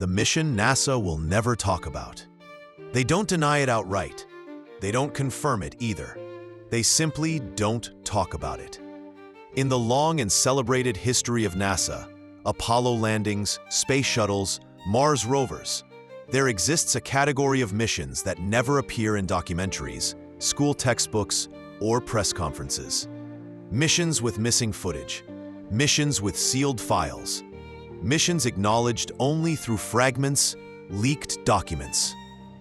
the mission NASA will never talk about. They don't deny it outright. They don't confirm it either. They simply don't talk about it. In the long and celebrated history of NASA, Apollo landings, space shuttles, Mars rovers, there exists a category of missions that never appear in documentaries, school textbooks, or press conferences. Missions with missing footage, missions with sealed files, missions acknowledged only through fragments, leaked documents,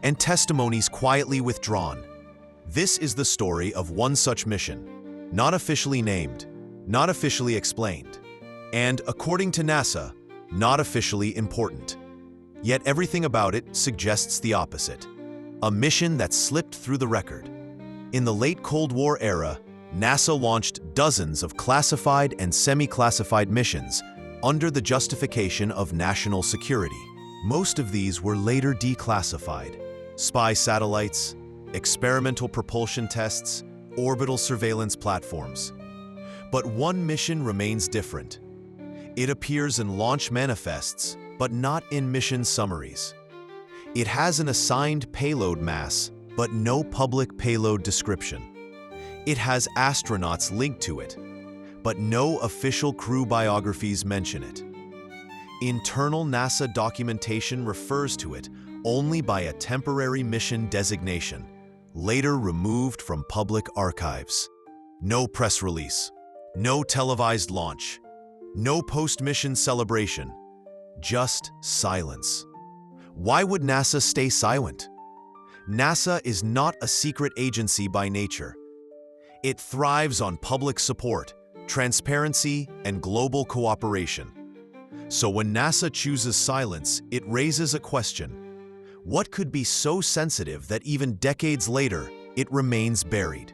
and testimonies quietly withdrawn. This is the story of one such mission, not officially named, not officially explained, and, according to NASA, not officially important. Yet everything about it suggests the opposite. A mission that slipped through the record. In the late Cold War era, NASA launched dozens of classified and semi-classified missions under the justification of national security. Most of these were later declassified. Spy satellites, experimental propulsion tests, orbital surveillance platforms. But one mission remains different. It appears in launch manifests, but not in mission summaries. It has an assigned payload mass, but no public payload description. It has astronauts linked to it, but no official crew biographies mention it. Internal NASA documentation refers to it only by a temporary mission designation, later removed from public archives. No press release, no televised launch, no post-mission celebration, just silence. Why would NASA stay silent? NASA is not a secret agency by nature. It thrives on public support, transparency, and global cooperation. So when NASA chooses silence, it raises a question. What could be so sensitive that even decades later, it remains buried?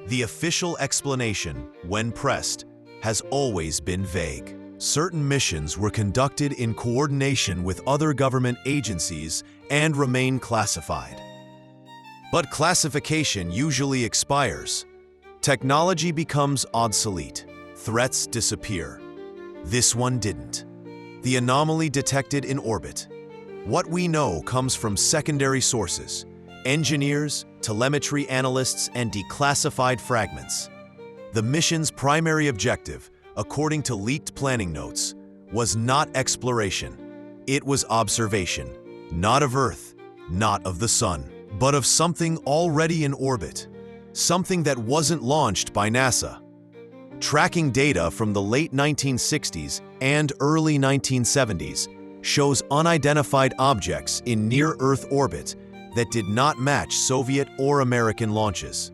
The official explanation, when pressed, has always been vague. Certain missions were conducted in coordination with other government agencies and remain classified. But classification usually expires. Technology becomes obsolete. Threats disappear. This one didn't. The anomaly detected in orbit. What we know comes from secondary sources, engineers, telemetry analysts, and declassified fragments. The mission's primary objective, according to leaked planning notes, was not exploration. It was observation, not of Earth, not of the Sun, but of something already in orbit, something that wasn't launched by NASA. Tracking data from the late 1960s and early 1970s shows unidentified objects in near-Earth orbit that did not match Soviet or American launches.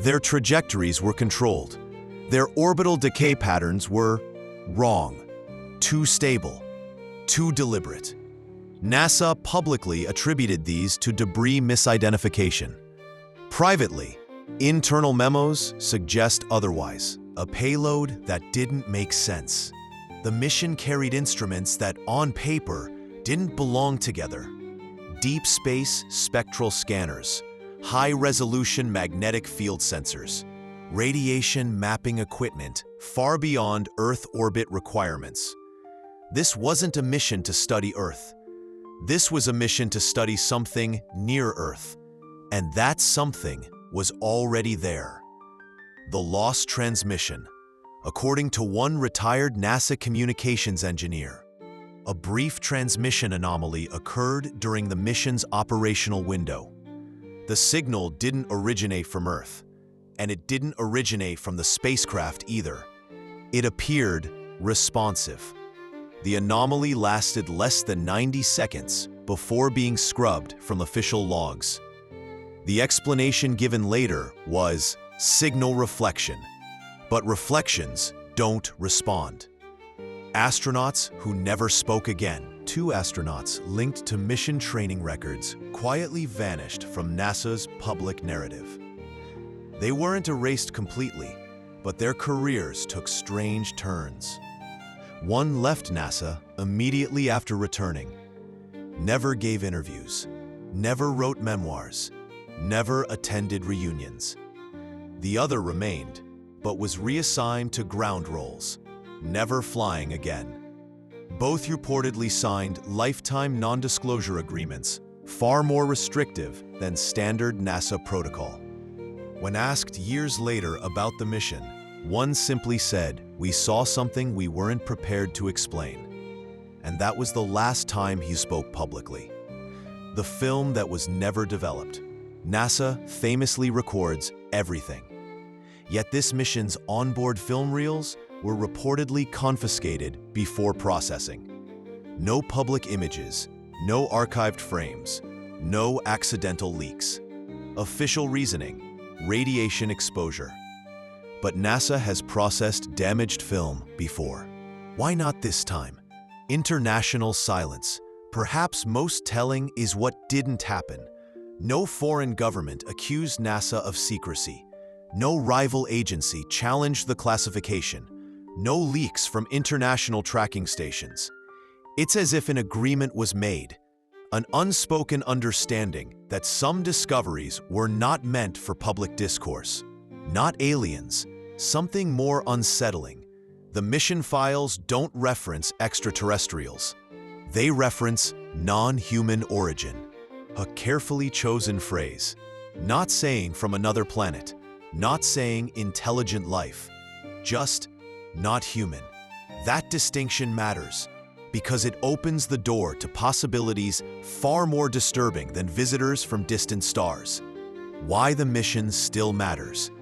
Their trajectories were controlled. Their orbital decay patterns were wrong, too stable, too deliberate. NASA publicly attributed these to debris misidentification. Privately, internal memos suggest otherwise. A payload that didn't make sense. The mission carried instruments that, on paper, didn't belong together. Deep space spectral scanners, high-resolution magnetic field sensors, radiation mapping equipment far beyond Earth orbit requirements. This wasn't a mission to study Earth. This was a mission to study something near Earth, and that something was already there. The lost transmission. According to one retired NASA communications engineer, a brief transmission anomaly occurred during the mission's operational window. The signal didn't originate from Earth, and it didn't originate from the spacecraft either. It appeared responsive. The anomaly lasted less than 90 seconds before being scrubbed from official logs. The explanation given later was signal reflection, but reflections don't respond. Astronauts who never spoke again. 2 astronauts linked to mission training records quietly vanished from NASA's public narrative. They weren't erased completely, but their careers took strange turns. One left NASA immediately after returning, never gave interviews, never wrote memoirs, never attended reunions. The other remained, but was reassigned to ground roles, never flying again. Both reportedly signed lifetime non-disclosure agreements, far more restrictive than standard NASA protocol. When asked years later about the mission, one simply said, "We saw something we weren't prepared to explain." And that was the last time he spoke publicly. The film that was never developed. NASA famously records everything. Yet this mission's onboard film reels were reportedly confiscated before processing. No public images, no archived frames, no accidental leaks. Official reasoning: radiation exposure. But NASA has processed damaged film before. Why not this time? International silence. Perhaps most telling is what didn't happen. No foreign government accused NASA of secrecy. No rival agency challenged the classification. No leaks from international tracking stations. It's as if an agreement was made, an unspoken understanding that some discoveries were not meant for public discourse. Not aliens, something more unsettling. The mission files don't reference extraterrestrials. They reference non-human origin, a carefully chosen phrase. Not saying from another planet, not saying intelligent life, just not human. That distinction matters because it opens the door to possibilities far more disturbing than visitors from distant stars. Why the mission still matters.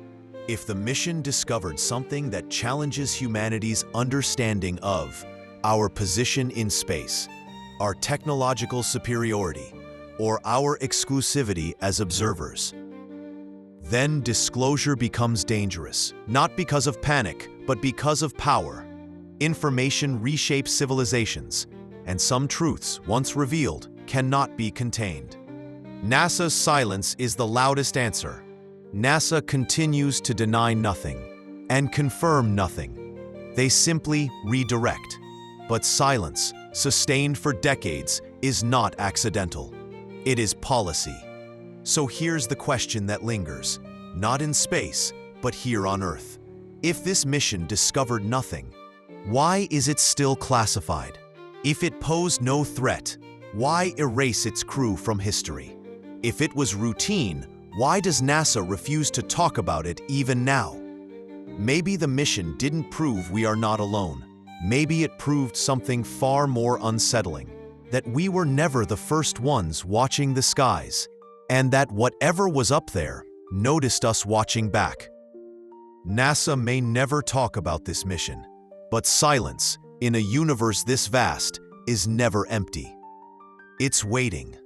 If the mission discovered something that challenges humanity's understanding of our position in space, our technological superiority, or our exclusivity as observers, then disclosure becomes dangerous, not because of panic, but because of power. Information reshapes civilizations, and some truths, once revealed, cannot be contained. NASA's silence is the loudest answer. NASA continues to deny nothing and confirm nothing. They simply redirect. But silence, sustained for decades, is not accidental. It is policy. So here's the question that lingers, not in space, but here on Earth. If this mission discovered nothing, why is it still classified? If it posed no threat, why erase its crew from history? If it was routine, why does NASA refuse to talk about it even now? Maybe the mission didn't prove we are not alone. Maybe it proved something far more unsettling, that we were never the first ones watching the skies, and that whatever was up there noticed us watching back. NASA may never talk about this mission, but silence, in a universe this vast, is never empty. It's waiting.